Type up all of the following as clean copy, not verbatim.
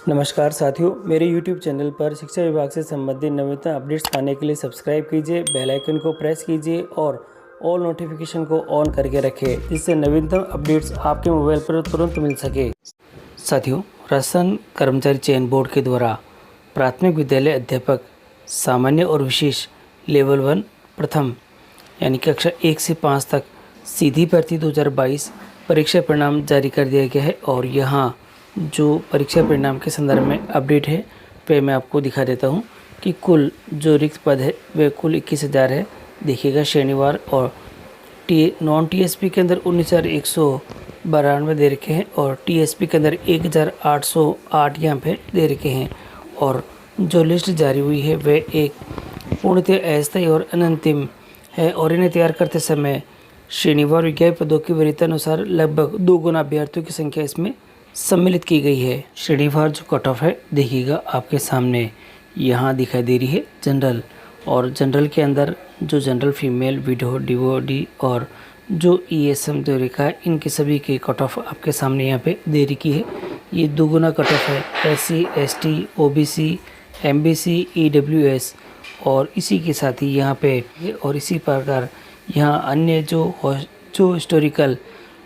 नमस्कार साथियों, मेरे YouTube चैनल पर शिक्षा विभाग से संबंधित नवीनतम अपडेट्स पाने के लिए सब्सक्राइब कीजिए, बेल आइकन को प्रेस कीजिए और ऑल नोटिफिकेशन को ऑन करके रखें, जिससे नवीनतम अपडेट्स आपके मोबाइल पर तुरंत मिल सके। साथियों, राजस्थान कर्मचारी चयन बोर्ड के द्वारा प्राथमिक विद्यालय अध्यापक सामान्य और विशेष लेवल 1 प्रथम यानी कक्षा 1 से 5 तक सीधी भर्ती 2022 परीक्षा परिणाम जारी कर दिया गया है और यहाँ जो परीक्षा परिणाम के संदर्भ में अपडेट है पे मैं आपको दिखा देता हूँ कि कुल जो रिक्त पद है वे कुल 21,000 है। देखिएगा शनिवार और नॉन टीएसपी के अंदर 19,192 दे रखे हैं और टीएसपी के अंदर 1,808 यहाँ पे दे रखे हैं। और जो लिस्ट जारी हुई है वे एक पूर्णतः अस्थायी और अनंतिम है और इन्हें तैयार करते समय शनिवार विज्ञापन पदों की वरीयता अनुसार लगभग 2 गुना अभ्यर्थियों की संख्या इसमें सम्मिलित की गई है। श्रेणीवार जो कट ऑफ है देखिएगा आपके सामने यहाँ दिखाई दे रही है जनरल, और जनरल के अंदर जो जनरल फीमेल विडो डीओडी और जो ईएसएम दे रखा है इनके सभी के कट ऑफ आपके सामने यहाँ पे दे रखी है। ये 2 गुना कट ऑफ है SC ST OBC MBC EWS और इसी के साथ ही यहाँ पे और इसी प्रकार यहाँ अन्य जो हिस्टोरिकल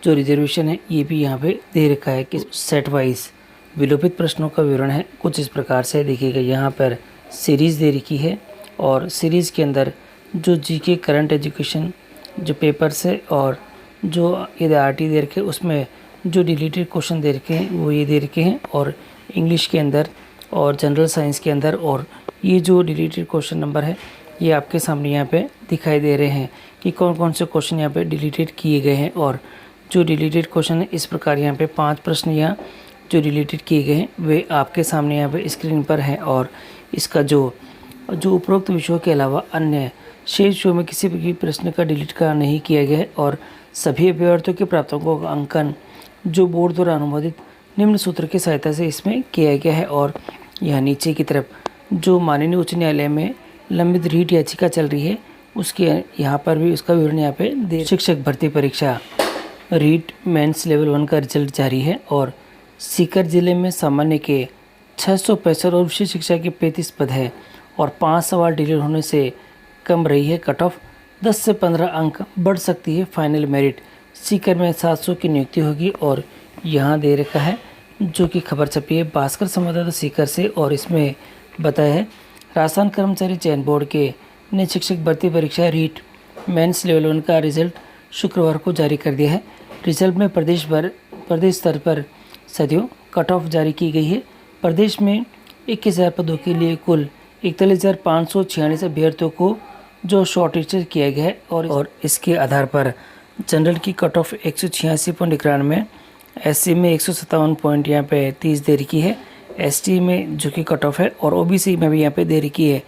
जो रिजर्वेशन है ये भी यहाँ पे दे रखा है कि सेट वाइज विलोपित प्रश्नों का विवरण है कुछ इस प्रकार से। देखिएगा यहाँ पर सीरीज़ दे रखी है और सीरीज़ के अंदर जो जीके करंट एजुकेशन जो पेपर्स है और जो एनसीईआरटी दे रखे उसमें जो डिलीटेड क्वेश्चन दे रखे हैं वो ये दे रखे हैं और इंग्लिश के अंदर और जनरल साइंस के अंदर। और ये जो डिलीटेड क्वेश्चन नंबर है ये आपके सामने यहाँ पे दिखाई दे रहे हैं कि कौन कौन से क्वेश्चन यहाँ पे डिलीटेड किए गए हैं। और जो डिलीटेड क्वेश्चन है इस प्रकार यहाँ पे 5 प्रश्न यहाँ जो डिलीटेड किए गए हैं वे आपके सामने यहाँ पे स्क्रीन पर हैं। और इसका जो उपरोक्त विषयों के अलावा अन्य शेष विषयों में किसी भी प्रश्न का डिलीट का नहीं किया गया है और सभी अभ्यर्थियों के प्राप्तांकों का अंकन जो बोर्ड द्वारा अनुमोदित निम्न सूत्र की सहायता से इसमें किया गया है। और यहाँ नीचे की तरफ जो माननीय उच्च न्यायालय में लंबित रीट याचिका चल रही है उसके यहाँ पर भी उसका विवरण यहाँ पे दे। शिक्षक भर्ती परीक्षा रीट मेंस लेवल 1 का रिजल्ट जारी है और सीकर जिले में सामान्य के 665 और विशेष शिक्षा के 35 पद है और 5 सवाल डिलीट होने से कम रही है कट ऑफ। 10 से 15 अंक बढ़ सकती है फाइनल मेरिट। सीकर में 700 की नियुक्ति होगी और यहाँ दे रखा है जो कि खबर छपी है भास्कर संवाददाता सीकर से और इसमें बताया है राजस्थान कर्मचारी चयन बोर्ड के नए शिक्षक भर्ती परीक्षा रीट मेंस लेवल 1 का रिजल्ट शुक्रवार को जारी कर दिया है। रिजल्ट में प्रदेश स्तर पर साथियों कट ऑफ जारी की गई है। प्रदेश में 21,000 पदों के लिए कुल 41,546 अभ्यर्थियों को जो शॉर्ट लिस्टेड किया गया है और इसके आधार पर जनरल की कट ऑफ 186.91, एससी में 157 पॉइंट यहाँ पे 30 दे रखी है, एसटी में जो कि कट ऑफ है और ओबीसी में भी यहाँ पे दे रखी है,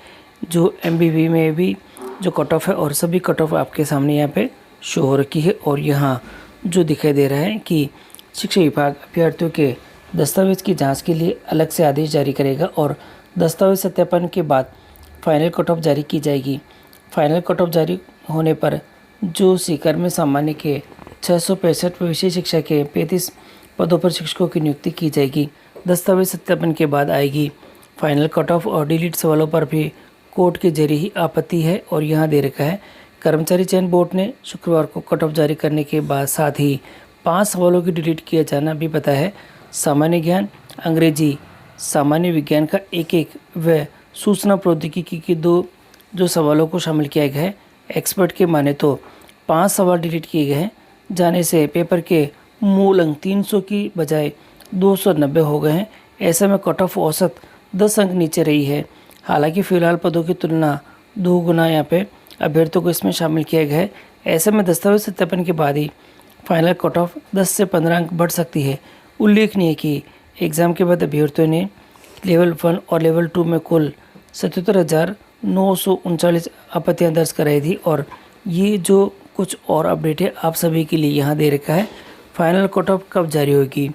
जो एमबीबी में भी जो कट ऑफ है और सभी कट ऑफ आपके सामने यहाँ पे शो हो रखी है। और यहाँ जो दिखाई दे रहा है कि शिक्षा विभाग अभ्यर्थियों के दस्तावेज की जांच के लिए अलग से आदेश जारी करेगा और दस्तावेज सत्यापन के बाद फाइनल कट ऑफ जारी की जाएगी। फाइनल कट ऑफ जारी होने पर जो सीकर में सामान्य के 665 व विशेष शिक्षा के 35 पदों पर शिक्षकों की नियुक्ति की जाएगी। दस्तावेज सत्यापन के बाद आएगी फाइनल कट ऑफ और डिलीट सवालों पर भी कोर्ट के जरिए ही आपत्ति है। और यहाँ दे रखा है कर्मचारी चयन बोर्ड ने शुक्रवार को कट ऑफ जारी करने के बाद साथ ही 5 सवालों की डिलीट किया जाना भी पता है। सामान्य ज्ञान, अंग्रेजी, सामान्य विज्ञान का 1 व सूचना प्रौद्योगिकी के 2 जो सवालों को शामिल किया गया है। एक्सपर्ट के माने तो 5 सवाल डिलीट किए गए हैं जाने से पेपर के मूल अंक 300 की बजाय 290 हो गए हैं। ऐसे में कट ऑफ औसत 10 अंक नीचे रही है। हालांकि फिलहाल पदों की तुलना 2 गुना यहाँ पे अभ्यर्थियों को इसमें शामिल किया गया है। ऐसे में दस्तावेज सत्यापन के बाद ही फाइनल कट ऑफ 10 से 15 अंक बढ़ सकती है। उल्लेखनीय है कि एग्ज़ाम के बाद अभ्यर्थियों ने लेवल 1 और लेवल 2 में कुल 77,939 आपत्तियाँ दर्ज कराई थी। और ये जो कुछ और अपडेट है आप सभी के लिए यहाँ दे रखा है। फाइनल कट ऑफ कब जारी होगी,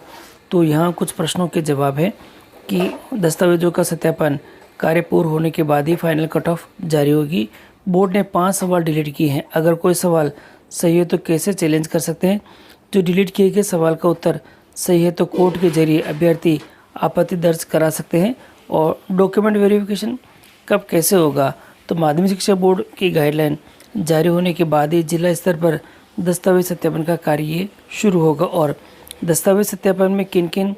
तो यहाँ कुछ प्रश्नों के जवाब है कि दस्तावेजों का सत्यापन कार्य पूर्ण होने के बाद ही फाइनल कट ऑफ जारी होगी। बोर्ड ने 5 सवाल डिलीट किए हैं। अगर कोई सवाल सही है तो कैसे चैलेंज कर सकते हैं। जो डिलीट किए गए सवाल का उत्तर सही है तो कोर्ट के जरिए अभ्यर्थी आपत्ति दर्ज करा सकते हैं। और डॉक्यूमेंट वेरिफिकेशन कब कैसे होगा, तो माध्यमिक शिक्षा बोर्ड की गाइडलाइन जारी होने के बाद ही जिला स्तर पर दस्तावेज सत्यापन का कार्य ये शुरू होगा। और दस्तावेज सत्यापन में किन किन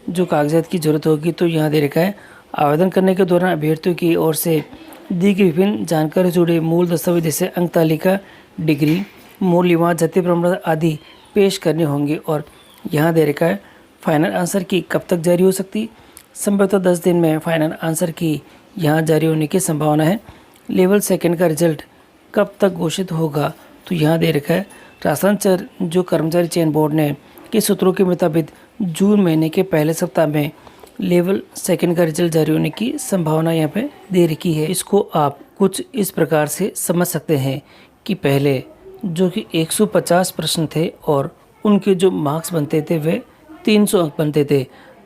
जो कागजात की ज़रूरत होगी, तो यहाँ दे रखा है। आवेदन करने के दौरान अभ्यर्थियों की ओर से दी गई विभिन्न जानकारी जुड़े मूल दस्तावेज जैसे अंक तालिका, डिग्री, मूल्यवान जाति प्रमाण आदि पेश करने होंगे। और यहाँ दे रखा है फाइनल आंसर की कब तक जारी हो सकती, संभवतः 10 दिन में फाइनल आंसर की यहाँ जारी होने की संभावना है। लेवल सेकंड का रिजल्ट कब तक घोषित होगा, तो यहाँ दे रखा है राजस्थान जो कर्मचारी चयन बोर्ड ने के सूत्रों के मुताबिक जून महीने के पहले सप्ताह में लेवल सेकंड का रिजल्ट जारी होने की संभावना यहाँ पे दे रखी है। इसको आप कुछ इस प्रकार से समझ सकते हैं कि पहले जो कि 150 प्रश्न थे और उनके जो मार्क्स बनते थे वे 300 अंक बनते थे।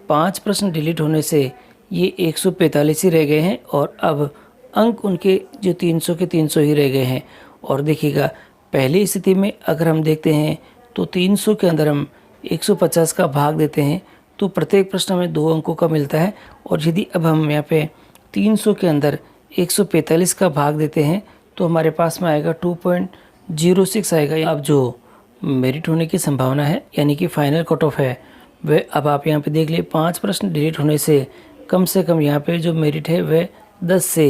5 प्रश्न डिलीट होने से ये 145 ही रह गए हैं और अब अंक उनके जो 300 के 300 ही रह गए हैं। और देखिएगा पहली स्थिति में अगर हम देखते हैं तो 300 के अंदर हम 150 का भाग देते हैं तो प्रत्येक प्रश्न हमें 2 अंकों का मिलता है। और यदि अब हम यहाँ पे 300 के अंदर 145 का भाग देते हैं तो हमारे पास में आएगा 2.06 आएगा। अब जो मेरिट होने की संभावना है यानी कि फाइनल कट ऑफ है वह अब आप यहाँ पे देख लिए 5 प्रश्न डिलीट होने से कम यहाँ पे जो मेरिट है वह 10 से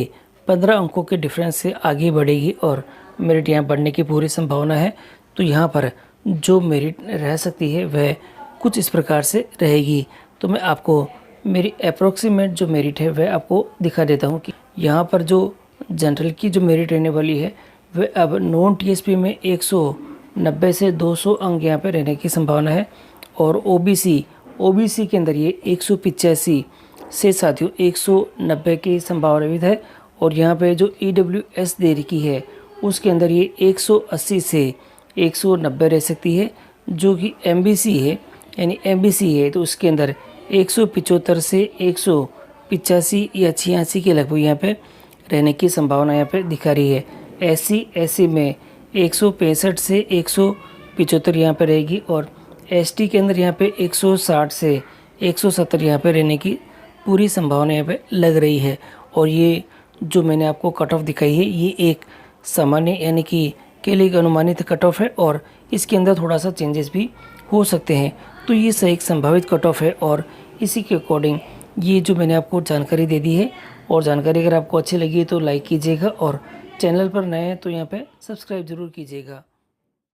15 अंकों के डिफरेंस से आगे बढ़ेगी और मेरिट यहाँ बढ़ने की पूरी संभावना है। तो यहाँ पर जो मेरिट रह सकती है वह कुछ इस प्रकार से रहेगी। तो मैं आपको मेरी अप्रोक्सीमेट जो मेरिट है वह आपको दिखा देता हूँ कि यहाँ पर जो जनरल की जो मेरिट रहने वाली है वह अब नॉन टीएसपी में 190 से 200 अंक यहाँ पे रहने की संभावना है। और ओबीसी के अंदर ये 185 से साथियों 190 की संभावना है। और यहाँ पे जो ईडब्ल्यूएस दे रखी है उसके अंदर ये 180 से 190 रह सकती है। जो कि एमबीसी है यानी एमबीसी है तो उसके अंदर 175 से 185 या 86 के लगभग यहाँ पे रहने की संभावना यहाँ पे दिखा रही है। एससी में 165 से 175 यहाँ पे रहेगी। और एसटी के अंदर यहाँ पे 160 से 170 यहाँ पे रहने की पूरी संभावना यहाँ पे लग रही है। और ये जो मैंने आपको कट ऑफ दिखाई है ये एक सामान्य यानी कि के लिए अनुमानित कट ऑफ है और इसके अंदर थोड़ा सा चेंजेस भी हो सकते हैं। तो ये सही एक संभावित कट ऑफ है और इसी के अकॉर्डिंग ये जो मैंने आपको जानकारी दे दी है। और जानकारी अगर आपको अच्छी लगी तो लाइक कीजिएगा और चैनल पर नए हैं तो यहाँ पे सब्सक्राइब ज़रूर कीजिएगा।